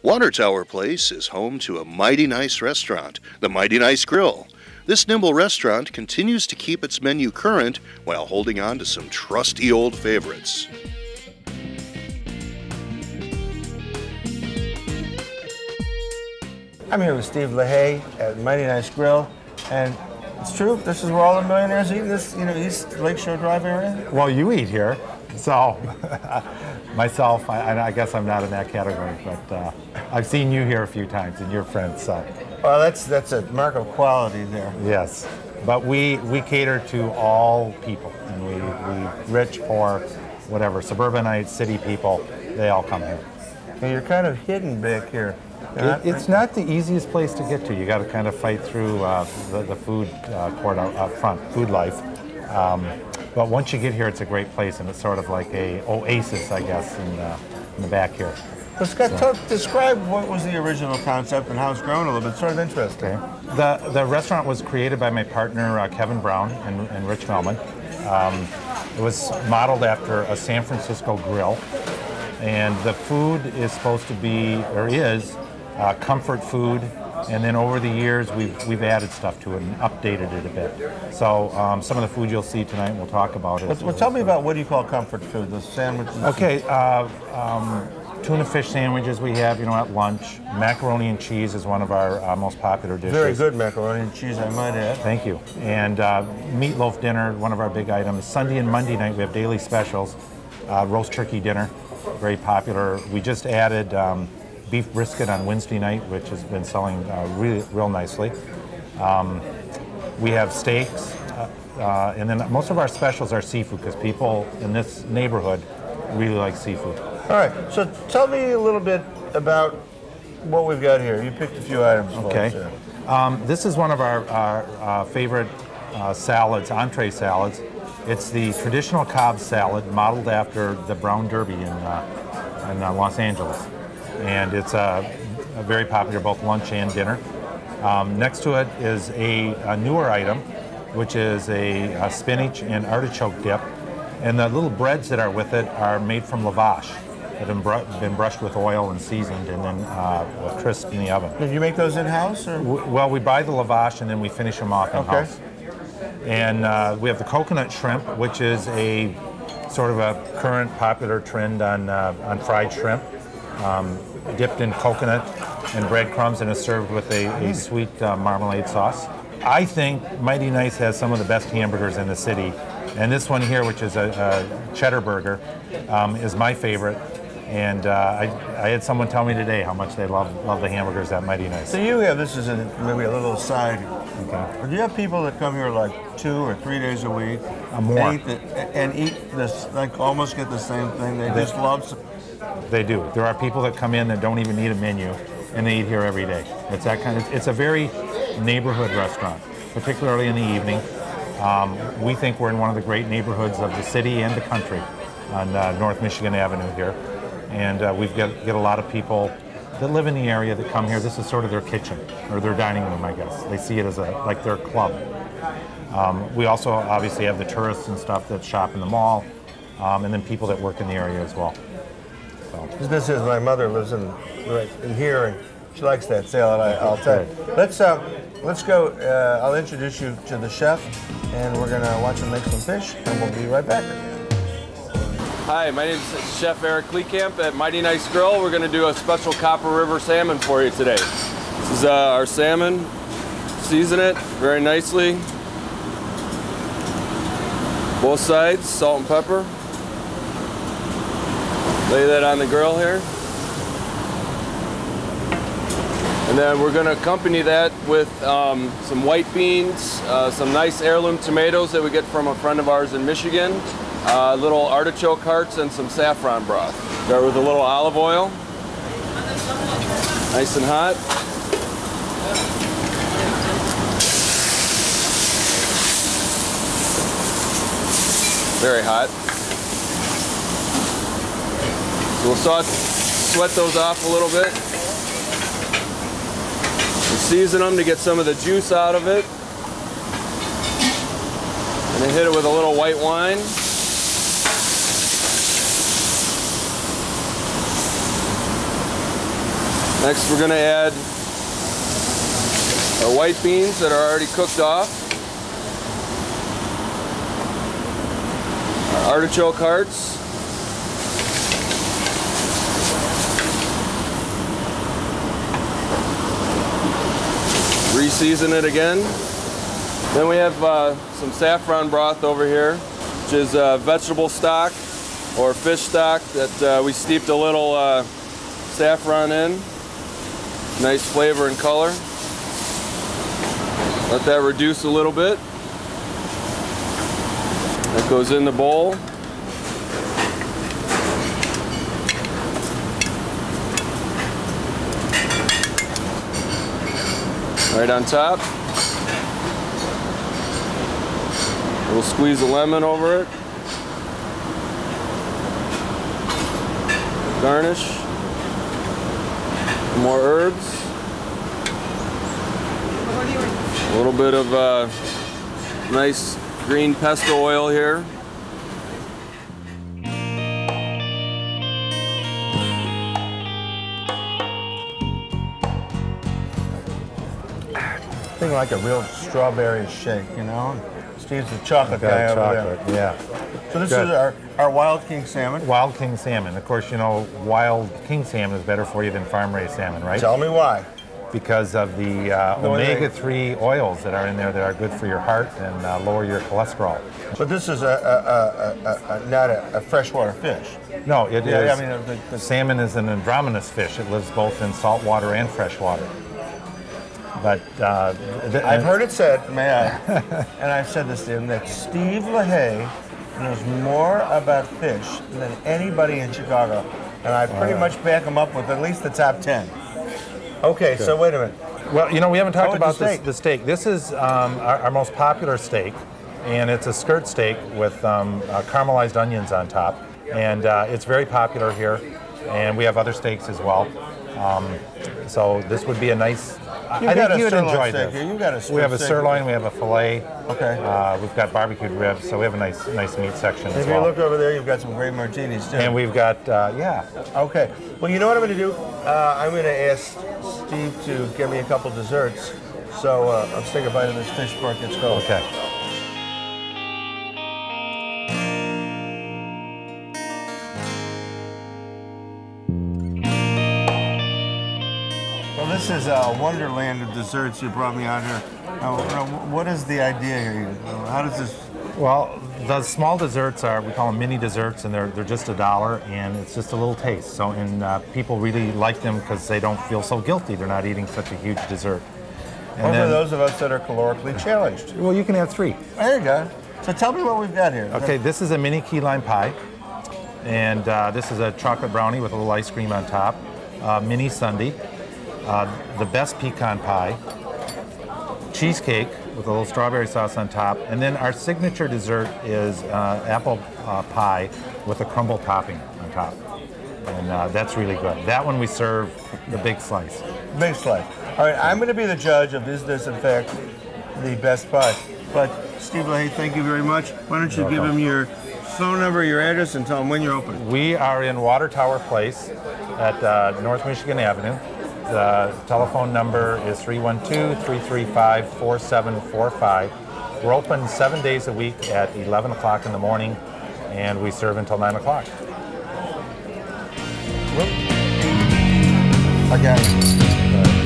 Water Tower Place is home to a mighty nice restaurant, the Mighty Nice Grill. This nimble restaurant continues to keep its menu current while holding on to some trusty old favorites. I'm here with Steve LaHaye at Mighty Nice Grill, and it's true, this is where all the millionaires eat, this, East Lakeshore Drive area? Well, you eat here, so myself, I guess I'm not in that category, but I've seen you here a few times and your friends, so. Well, that's a mark of quality there. Yes, but we cater to all people, and we rich, poor, whatever, suburbanites, city people, they all come here. And you're kind of hidden back here. It's not the easiest place to get to. You got to kind of fight through the food court out front, food life. But once you get here, it's a great place, and it's sort of like a oasis, I guess, in the back here. So Scott, describe what was the original concept and how it's grown a little bit. It's sort of interesting. Okay. The restaurant was created by my partner, Kevin Brown, and Rich Melman. It was modeled after a San Francisco grill, and the food is supposed to be, or is, comfort food, and then over the years we've added stuff to it and updated it a bit. So some of the food you'll see tonight, we'll talk about it. Well, tell me about what do you call comfort food, the sandwiches? Okay, tuna fish sandwiches we have, at lunch. Macaroni and cheese is one of our most popular dishes. Very good macaroni and cheese, I might add. Thank you. And meatloaf dinner, one of our big items. Sunday and Monday night we have daily specials. Roast turkey dinner, very popular. We just added beef brisket on Wednesday night, which has been selling real nicely. We have steaks, and then most of our specials are seafood because people in this neighborhood really like seafood. All right, so tell me a little bit about what we've got here. You picked a few items for us here. This is one of our favorite salads, entree salads. It's the traditional Cobb salad modeled after the Brown Derby in Los Angeles. And it's very popular both lunch and dinner. Next to it is a newer item, which is a spinach and artichoke dip. And the little breads that are with it are made from lavash that have been brushed with oil and seasoned and then crisped in the oven. Did you make those in-house? Well, we buy the lavash and then we finish them off in-house. Okay. And we have the coconut shrimp, which is a sort of a current popular trend on fried shrimp. Dipped in coconut and breadcrumbs and is served with a sweet marmalade sauce. I think Mighty Nice has some of the best hamburgers in the city, and this one here, which is a cheddar burger, is my favorite. And I had someone tell me today how much they love the hamburgers at Mighty Nice. So you have, this is maybe a little aside. Okay. Do you have people that come here like 2 or 3 days a week? More. And eat this, like almost get the same thing? They just love. They do. There are people that come in that don't even need a menu, and they eat here every day. It's that kind of. It's a very neighborhood restaurant, particularly in the evening. We think we're in one of the great neighborhoods of the city and the country on North Michigan Avenue here, and we get a lot of people that live in the area that come here. This is sort of their kitchen or their dining room, I guess. They see it as like their club. We also obviously have the tourists and stuff that shop in the mall, and then people that work in the area as well. This is, my mother lives right in here, and she likes that salad, I'll tell you. Let's go, I'll introduce you to the chef, and we're gonna watch him make some fish, and we'll be right back. Hi, my name is Chef Eric Kleekamp at Mighty Nice Grill. We're gonna do a special Copper River salmon for you today. This is our salmon. Season it very nicely. Both sides, salt and pepper. Lay that on the grill here. And then we're going to accompany that with some white beans, some nice heirloom tomatoes that we get from a friend of ours in Michigan, little artichoke hearts, and some saffron broth. Start with a little olive oil. Nice and hot. Very hot. So we'll sweat those off a little bit. And season them to get some of the juice out of it. And then hit it with a little white wine. Next, we're going to add our white beans that are already cooked off. Our artichoke hearts. Re-season it again. Then we have some saffron broth over here, which is vegetable stock or fish stock that we steeped a little saffron in. Nice flavor and color. Let that reduce a little bit. That goes in the bowl. Right on top. We'll squeeze a lemon over it. Garnish. More herbs. A little bit of nice green pesto oil here. Think like a real strawberry shake, you know? Steve's the chocolate guy over there. Yeah. So this is our Wild King salmon. Wild King salmon. Of course, you know, Wild King salmon is better for you than farm-raised salmon, right? Tell me why. Because of the omega-3 oils that are in there that are good for your heart and lower your cholesterol. But this is not a freshwater fish. No, it is. I mean, the salmon is an androgynous fish. It lives both in salt water and fresh water. But I've heard it said, may I, and I've said this to him, that Steve LaHaye knows more about fish than anybody in Chicago. And I pretty much back him up with at least the top 10. Okay, so wait a minute. Well, you know, we haven't talked about the steak. the steak. This is our most popular steak, and it's a skirt steak with caramelized onions on top. And it's very popular here, and we have other steaks as well. So this would be a nice... I think you would enjoy this. You've got a we have a sirloin, we have a filet. Okay. We've got barbecued ribs, so we have a nice meat section as well. If you look over there, you've got some great martinis too. And we've got, yeah. Okay. Well, you know what I'm going to do? I'm going to ask Steve to give me a couple desserts. So let's take a bite of this fish before it gets cold. Okay. This is a wonderland of desserts you brought me out here. What is the idea here? How does this... Well, the small desserts we call them mini desserts, and they're just $1, and it's just a little taste. So, and people really like them because they don't feel so guilty. They're not eating such a huge dessert. And for those of us that are calorically challenged. Well, you can have 3. There you go. So tell me what we've got here. Okay, this is a mini key lime pie, and this is a chocolate brownie with a little ice cream on top, mini sundae. The best pecan pie, cheesecake with a little strawberry sauce on top, and then our signature dessert is apple pie with a crumble topping on top. And that's really good. That one we serve the big slice. Big slice. All right, I'm going to be the judge of is this, in fact, the best pie. But Steve LaHaye, thank you very much. Why don't you give him your phone number, your address, and tell them when you're open. We are in Water Tower Place at North Michigan Avenue. The telephone number is 312-335-4745. We're open 7 days a week at 11 o'clock in the morning, and we serve until 9 o'clock. I got it.